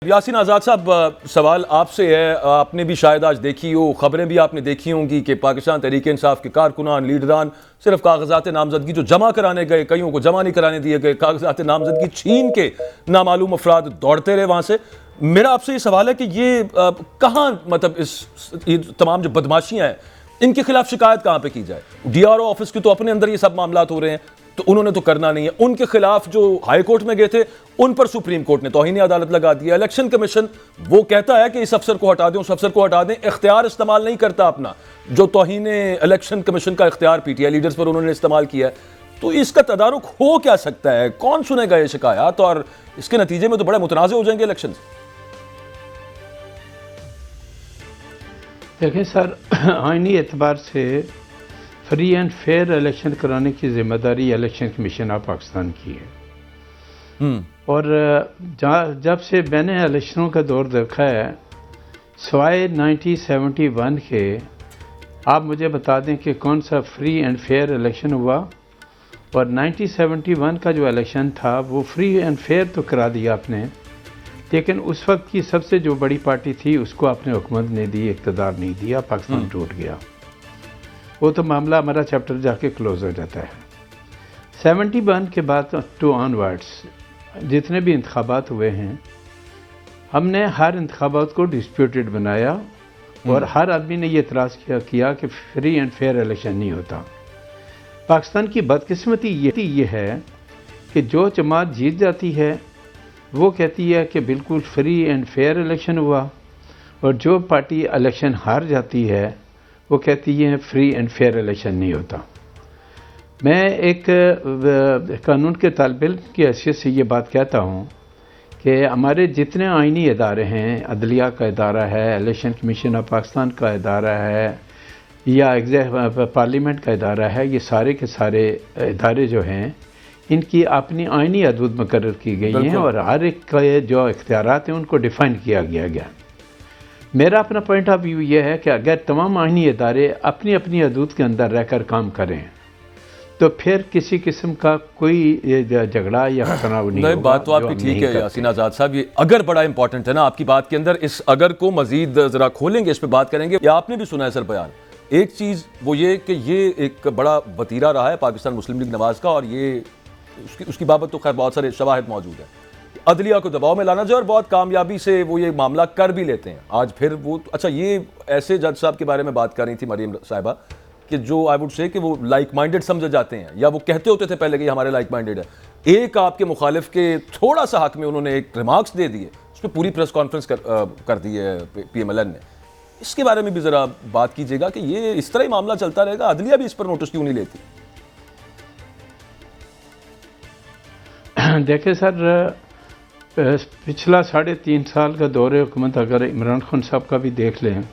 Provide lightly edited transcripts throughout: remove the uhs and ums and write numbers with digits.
यासीन आज़ाद साहब, सवाल आपसे है। आपने भी शायद आज देखी हो, खबरें भी आपने देखी होंगी कि पाकिस्तान तहरीक-ए-इंसाफ के कारकुनान, लीडरान सिर्फ कागजात नामजदगी जो जमा कराने गए, कईयों को जमा नहीं कराने दिए गए, कागजात नामजदगी छीन के नामालूम अफराद दौड़ते रहे वहाँ से। मेरा आपसे ये सवाल है कि ये कहाँ, मतलब ये तमाम जो बदमाशियाँ हैं इनके खिलाफ शिकायत कहाँ पे की जाए? DRO ऑफिस के तो अपने अंदर ये सब मामलात हो रहे हैं, तो उन्होंने तो करना नहीं है। उनके खिलाफ जो हाई कोर्ट में गए थे उन पर सुप्रीम कोर्ट ने तौहीन अदालत लगा दिया। इलेक्शन कमीशन वो कहता है कि इस अफसर को हटा दें, उस अफसर को हटा दें, इख्तियार इस्तेमाल नहीं करता अपना, जो तौहीन इलेक्शन कमीशन का इख्तियार PTI लीडर्स पर उन्होंने इस्तेमाल किया है। तो इसका तदारुक हो क्या सकता है? कौन सुनेगा ये शिकायत, और इसके नतीजे में तो बड़े मुतनाज़ हो जाएंगे इलेक्शन। देखें सर, आईनी एतबार से फ्री एंड फेयर इलेक्शन कराने की जिम्मेदारी इलेक्शन कमीशन ऑफ पाकिस्तान की है। और जब से मैंने इलेक्शनों का दौर देखा है, सिवाय 1971 के, आप मुझे बता दें कि कौन सा फ्री एंड फेयर इलेक्शन हुआ। और 1971 का जो इलेक्शन था वो फ्री एंड फेयर तो करा दिया आपने, लेकिन उस वक्त की सबसे जो बड़ी पार्टी थी उसको आपने हुकूमत नहीं दी, इक़्तिदार नहीं दिया, पाकिस्तान टूट गया। वो तो मामला हमारा चैप्टर जाके क्लोज हो जाता है। 71 के बाद टू ऑनवर्ड्स जितने भी इंतखाबात हुए हैं, हमने हर इंतखाबात को डिस्प्यूटेड बनाया और हर आदमी ने ये इतराज़ किया कि फ्री एंड फेयर इलेक्शन नहीं होता। पाकिस्तान की बदकिस्मती ये है कि जो जमात जीत जाती है वो कहती है कि बिल्कुल फ्री एंड फेयर इलेक्शन हुआ, और जो पार्टी इलेक्शन हार जाती है वो कहती है फ्री एंड फेयर इलेक्शन नहीं होता। मैं एक कानून के तालिब इल्म की हैसियत से ये बात कहता हूँ कि हमारे जितने आइनी इदारे हैं, अदलिया का इदारा है, इलेक्शन कमीशन ऑफ पाकिस्तान का इदारा है, या पार्लियामेंट का इदारा है, ये सारे के सारे इदारे जो हैं इनकी अपनी आइनी हदूद मुकर्रर की गई हैं और हर एक के जो इख्तियारात हैं उनको डिफ़ाइन किया गया। मेरा अपना पॉइंट ऑफ व्यू ये है कि अगर तमाम आइनी इदारे अपनी अपनी हदूद के अंदर रहकर काम करें तो फिर किसी किस्म का कोई झगड़ा या तनाव नहीं होगा। बात तो आपकी ठीक है यासीन आज़ाद साहब, ये अगर बड़ा इंपॉर्टेंट है ना आपकी बात के अंदर। इस अगर को मजीद ज़रा खोलेंगे, इस पर बात करेंगे। या आपने भी सुना है सर बयान, एक चीज़ वो ये कि ये एक बड़ा वतीरा रहा है पाकिस्तान मुस्लिम लीग नवाज़ का, और ये उसकी बाबत तो खैर बहुत सारे शवाहिद मौजूद हैं। अदलिया को दबाव में लाना चाहिए और बहुत कामयाबी से वो ये मामला कर भी लेते हैं। आज फिर वो अच्छा, ये ऐसे जज साहब के बारे में बात कर रही थी मरीम साहिबा कि जो आई वुड से कि वो लाइक माइंडेड समझे जाते हैं, या वो कहते होते थे पहले कि हमारे लाइक माइंडेड है। एक आपके मुखालिफ के थोड़ा सा हक में उन्होंने एक रिमार्क्स दे दिए, उस पर पूरी प्रेस कॉन्फ्रेंस कर दी है PMLN ने। इसके बारे में भी ज़रा बात कीजिएगा कि ये इस तरह ही मामला चलता रहेगा, अदलिया भी इस पर नोटिस क्यों नहीं लेती? देखें सर, पिछला 3.5 साल का दौर हुकूमत अगर इमरान खान साहब का भी देख लें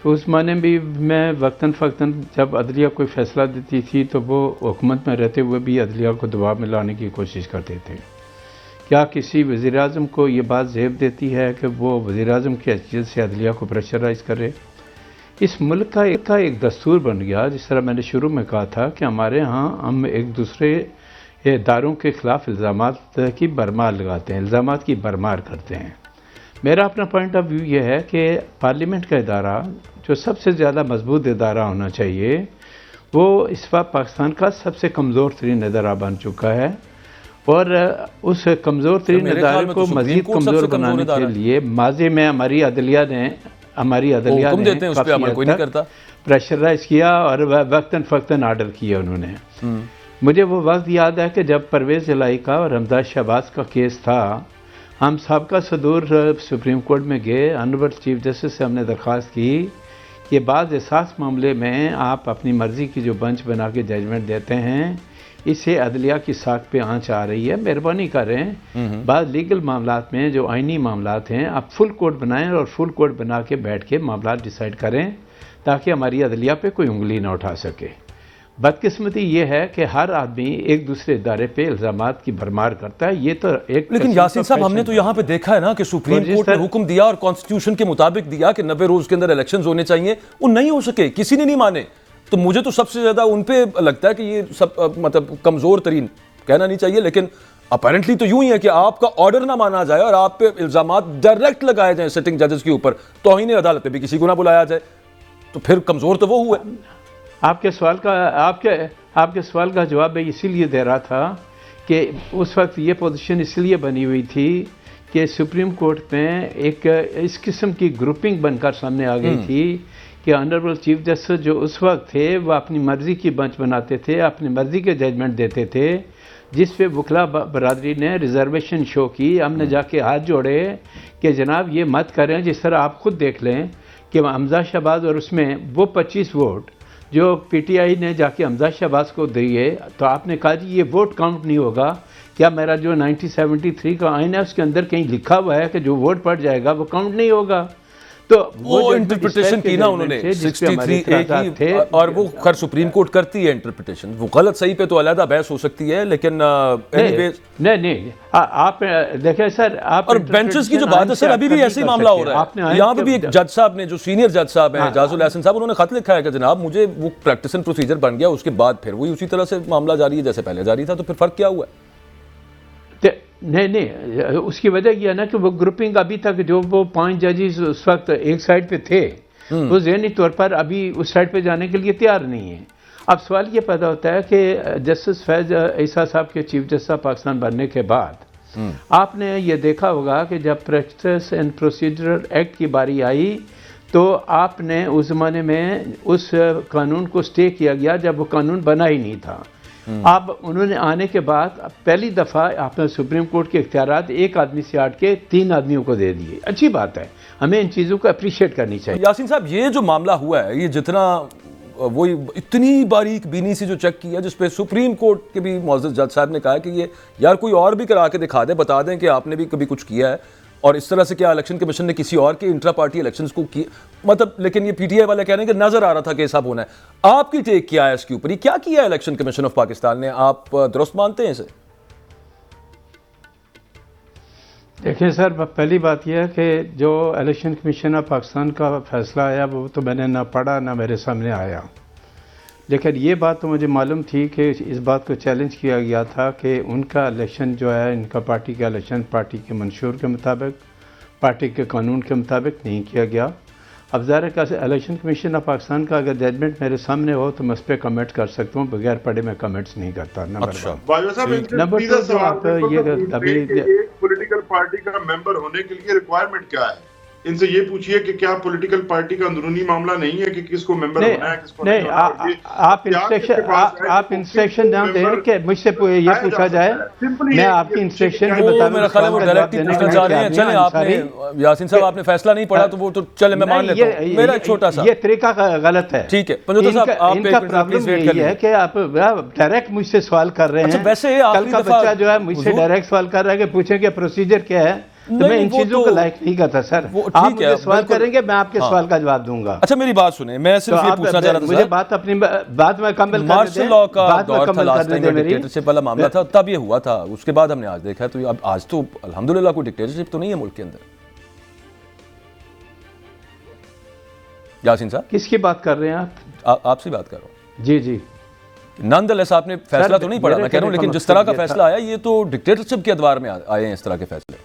तो उस माने भी मैं वक्तन फ़क्तन जब अदलिया कोई फ़ैसला देती थी तो वो हुकूमत में रहते हुए भी अदलिया को दबाव में लाने की कोशिश करते थे। क्या किसी वज़ीर-ए-आज़म को ये बात ज़ेब देती है कि वो वज़ीर-ए-आज़म की हैसियत से अदलिया को प्रेशराइज़ करे? इस मुल्क का एक दस्तूर बन गया, जिस तरह मैंने शुरू में कहा था कि हमारे यहाँ हम एक दूसरे इदारों के ख़िलाफ़ इल्ज़ामात की भरमार लगाते हैं, इल्ज़ामात की भरमार करते हैं। मेरा अपना पॉइंट ऑफ व्यू ये है कि पार्लियामेंट का इदारा जो सबसे ज़्यादा मजबूत इदारा होना चाहिए, वो इस वक्त पाकिस्तान का सबसे कमज़ोर तरीन इदारा बन चुका है, और उस कमज़ोर तरीन इदारे को मज़ीद कमज़ोर बनाने के लिए माजी में हमारी अदलिया ने प्रेशराइज किया और वक्तन फ़क्तन आर्डर किया उन्होंने। मुझे वो वक्त याद है कि जब परवेज़ इलाही का और हमजा शहबाज का केस था, हम साबका सदूर सुप्रीम कोर्ट में गए, ऑनरेबल चीफ जस्टिस से हमने दरख्वास्त की कि बाद एहसास मामले में आप अपनी मर्ज़ी की जो बेंच बना के जजमेंट देते हैं, इससे अदलिया की साख पे आंच आ रही है, मेहरबानी करें बाद लीगल मामलात में जो आइनी मामलात हैं आप फुल कोर्ट बनाएं और फुल कोर्ट बना के बैठ के मामला डिसाइड करें, ताकि हमारी अदलिया पे कोई उंगली ना उठा सके। बदकिस्मती ये है कि हर आदमी एक दूसरे इदारे पे इल्ज़ामात की भरमार करता है। ये तो एक, लेकिन यासीन साहब हमने तो यहाँ पे देखा है ना कि सुप्रीम कोर्ट ने हुक्म दिया और कॉन्स्टिट्यूशन के मुताबिक दिया कि 90 रोज के अंदर इलेक्शंस होने चाहिए, वो नहीं हो सके, किसी ने नहीं माने। तो मुझे तो सबसे ज़्यादा उन पे लगता है कि ये सब मतलब कमज़ोर तरीन कहना नहीं चाहिए, लेकिन अपेरेंटली तो यूं ही है कि आपका ऑर्डर ना माना जाए और आप पे इल्जामात डायरेक्ट लगाए जाए सिटिंग जजेस के ऊपर, तौहीन अदालत पे भी किसी को ना बुलाया जाए, तो फिर कमजोर तो वो हुए। आपके सवाल का जवाब मैं इसीलिए दे रहा था कि उस वक्त ये पोजीशन इसलिए बनी हुई थी कि सुप्रीम कोर्ट में एक इस किस्म की ग्रुपिंग बनकर सामने आ गई थी कि ऑनरेबल चीफ जस्टिस जो उस वक्त थे वह अपनी मर्जी की बेंच बनाते थे, अपनी मर्जी के जजमेंट देते थे, जिस पे वकला बरादरी ने रिजर्वेशन शो की। हमने जाके हाथ जोड़े कि जनाब ये मत करें, जिस तरह आप खुद देख लें कि हमजा शहबाज और उसमें वो 25 वोट जो पीटीआई ने जाके हमजा शहबाज को दिए, तो आपने कहा जी ये वोट काउंट नहीं होगा। क्या मेरा जो 1973 का आइन है उसके अंदर कहीं लिखा हुआ है कि जो वोट पड़ जाएगा वो काउंट नहीं होगा? तो वो इंटरप्रिटेशन की ना उन्होंने 63A की, और वो खैर सुप्रीम कोर्ट करती है इंटरप्रिटेशन, वो गलत सही पे तो अलग बहस हो सकती है, लेकिन नहीं आप देखें सर, आप और बेंचेस की जो बात है सर, अभी भी ऐसे ही मामला हो रहा है। यहाँ पे भी एक जज साहब ने, जो सीनियर जज साहब हैं एजाजुल हसन साहब, उन्होंने खत लिखा है कि जनाब मुझे वो प्रैक्टिस एंड प्रोसीजर बन गया, उसके बाद फिर वही उसी तरह से मामला जारी है जैसे पहले जारी था, तो फिर फर्क क्या हुआ है? नहीं, उसकी वजह यह है ना कि वो ग्रुपिंग अभी तक जो वो 5 जजेस उस वक्त एक साइड पे थे, वो ज़हनी तौर पर अभी उस साइड पे जाने के लिए तैयार नहीं है। अब सवाल ये पैदा होता है कि जस्टिस फैज ईसा साहब के चीफ जस्टिस पाकिस्तान बनने के बाद आपने ये देखा होगा कि जब प्रैक्टिस एंड प्रोसीजर एक्ट की बारी आई तो आपने उस ज़माने में उस कानून को स्टे किया गया जब वो कानून बना ही नहीं था। अब उन्होंने आने के बाद पहली दफ़ा आपने सुप्रीम कोर्ट के इख्तियारात एक आदमी से हट के 3 आदमियों को दे दिए। अच्छी बात है, हमें इन चीज़ों को अप्रिशिएट करनी चाहिए। यासीन साहब, ये जो मामला हुआ है, ये जितना वो इतनी बारीक बीनी से जो चेक किया, जिस पे सुप्रीम कोर्ट के भी मुअज़्ज़ज़ जज साहब ने कहा कि ये यार कोई और भी करा के दिखा दे, बता दें कि आपने भी कभी कुछ किया है, और इस तरह से क्या इलेक्शन कमीशन ने किसी और के इंट्रा पार्टी इलेक्शंस को किया, मतलब, लेकिन ये पीटीआई वाले कह रहे हैं कि नजर आ रहा था कि ऐसा होना है। आपकी टेक क्या है इसके ऊपर? ये क्या किया इलेक्शन कमीशन ऑफ पाकिस्तान ने? आप दुरुस्त मानते हैं इसे? देखिए सर, पहली बात यह है कि जो इलेक्शन कमीशन ऑफ पाकिस्तान का फैसला आया वो तो मैंने ना पढ़ा ना मेरे सामने आया, लेकिन ये बात तो मुझे मालूम थी कि इस बात को चैलेंज किया गया था कि उनका इलेक्शन जो है, इनका पार्टी का इलेक्शन पार्टी के मंशूर के मुताबिक, पार्टी के कानून के मुताबिक नहीं किया गया। अब ज़ाहिर है कि इलेक्शन कमीशन ऑफ पाकिस्तान का अगर जजमेंट मेरे सामने हो तो मैं उस पर कमेंट कर सकता हूँ, बगैर पढ़े मैं कमेंट्स नहीं करता। नंबर 2 जो आप ये अभी एक पॉलिटिकल पार्टी का मेंबर होने के लिए रिक्वायरमेंट क्या है, इनसे ये पूछिए कि क्या पॉलिटिकल पार्टी का अंदरूनी मामला नहीं है कि किसको मेंबर होना है, किसको नहीं। आप इंस्ट्रक्शन जानते हैं कि मुझसे ये पूछा जाए, मैं आपकी इंस्ट्रक्शन के मुताबिक मेरा ख्याल है वो डायरेक्टली पूछना चाह रहे हैं। चलें, आपने यासीन साहब आपने फैसला नहीं पढ़ा तो वो तो चले, मैं मान लेता हूं, मेरा एक छोटा सा ये तरीका गलत है। ठीक है पंजोता साहब, आप इनका प्रॉब्लम ये है कि आप डायरेक्ट मुझसे सवाल कर रहे हैं। वैसे कल का बच्चा जो है मुझसे डायरेक्ट सवाल कर रहा है कि पूछे कि प्रोसीजर क्या है, तो मैं इन चीजों को लाइक नहीं करता सर। आप मुझे सवाल करेंगे, मैं आपके सवाल का जवाब दूंगा। अच्छा मेरी बात सुने, मैं सिर्फ ये पूछना चाह रहा था, मुझे बात अपनी बात में कम्बल मार्शल लॉ का दौर था, लास्ट टाइम डिक्टेटरशिप वाला मामला था, तब ये हुआ था, उसके बाद हमने आज देखा है, तो अब आज तो अल्हम्दुलिल्लाह कोई डिक्टेटरशिप तो नहीं है मुल्क के अंदर। यासीन साहब किसकी बात कर रहे हैं आप? आपसे बात कर रहा हूँ। जी नॉनदलेस आपने फैसला तो नहीं पढ़ा, मैं कह रहा हूँ, लेकिन जिस तरह का फैसला आया ये तो डिक्टेटरशिप के अदवार में आए हैं इस तरह के फैसले।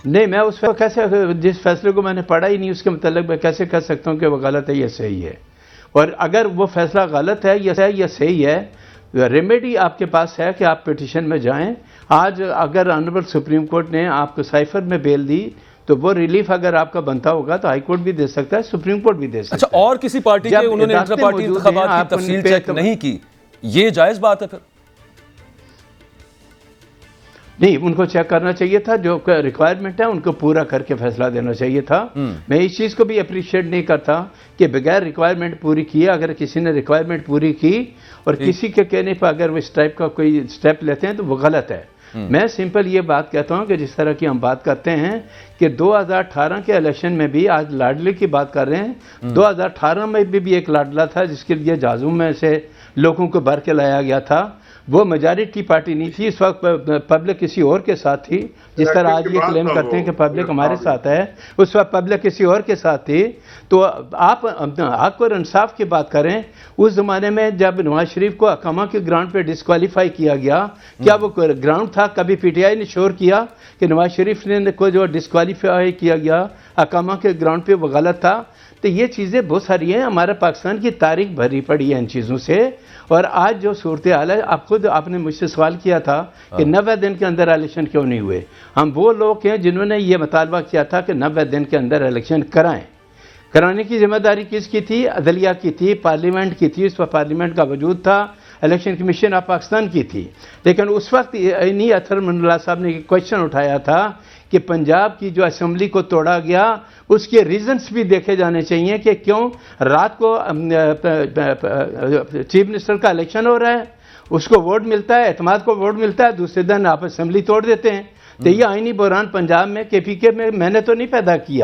नहीं, मैं उस पर कैसे, जिस फैसले को मैंने पढ़ा ही नहीं उसके मतलब मैं कैसे कह सकता हूँ कि वो गलत है या सही है। और अगर वो फैसला गलत है या सही है, रेमेडी आपके पास है कि आप पिटिशन में जाएं। आज अगर ऑनरेबल सुप्रीम कोर्ट ने आपको साइफर में बेल दी तो वो रिलीफ अगर आपका बनता होगा तो हाई कोर्ट भी दे सकता है, सुप्रीम कोर्ट भी दे सकता है। अच्छा, और किसी पार्टी के उन्होंने इंटर पार्टी इंतखाबात की तफसील चेक नहीं की, ये जायज बात है? फिर नहीं, उनको चेक करना चाहिए था, जो रिक्वायरमेंट है उनको पूरा करके फैसला देना चाहिए था। मैं इस चीज़ को भी अप्रिशिएट नहीं करता कि बगैर रिक्वायरमेंट पूरी किए, अगर किसी ने रिक्वायरमेंट पूरी की और किसी के कहने पर अगर वो इस टाइप का कोई स्टेप लेते हैं तो वो गलत है। मैं सिंपल ये बात कहता हूँ कि जिस तरह की हम बात करते हैं कि 2018 के इलेक्शन में भी, आज लाडले की बात कर रहे हैं, 2018 में भी एक लाडला था जिसके लिए जाजूम में से लोगों को भर के लाया गया था। वो मेजॉरिटी पार्टी नहीं थी, इस वक्त पब्लिक किसी और के साथ थी। जिस तरह आज ये क्लेम करते हैं कि पब्लिक हमारे साथ है, उस वक्त पब्लिक किसी और के साथ थी। तो आप हक और इंसाफ की बात करें, उस ज़माने में जब नवाज शरीफ को अकामा के ग्राउंड पे डिस्क्वालीफाई किया गया, क्या वो ग्राउंड था? कभी पीटीआई ने शोर किया कि नवाज शरीफ ने को जो डिस्क्वालीफाई किया गया अकामा के ग्राउंड पे वो गलत था? तो ये चीज़ें बहुत सारी हैं, हमारे पाकिस्तान की तारीख भरी पड़ी है इन चीज़ों से। और आज जो सूरत हाल है, आप खुद आपने मुझसे सवाल किया था कि 90 दिन के अंदर इलेक्शन क्यों नहीं हुए। हम वो लोग हैं जिन्होंने ये मुतालबा किया था कि 90 दिन के अंदर इलेक्शन कराएं। कराने की जिम्मेदारी किसकी थी? अदलिया की थी, पार्लियामेंट की थी, उस पर पार्लियामेंट का वजूद था, इलेक्शन कमीशन ऑफ पाकिस्तान की थी। लेकिन उस वक्त इन्हीं अतर मंडला साहब ने क्वेश्चन उठाया था कि पंजाब की जो असम्बली को तोड़ा गया, उसके रीजंस भी देखे जाने चाहिए कि क्यों रात को चीफ मिनिस्टर का इलेक्शन हो रहा है, उसको वोट मिलता है, एतमाद को वोट मिलता है, दूसरे दिन आप असम्बली तोड़ देते हैं। तो ये आईनी बहरान पंजाब में केपीके में मैंने तो नहीं पैदा किया।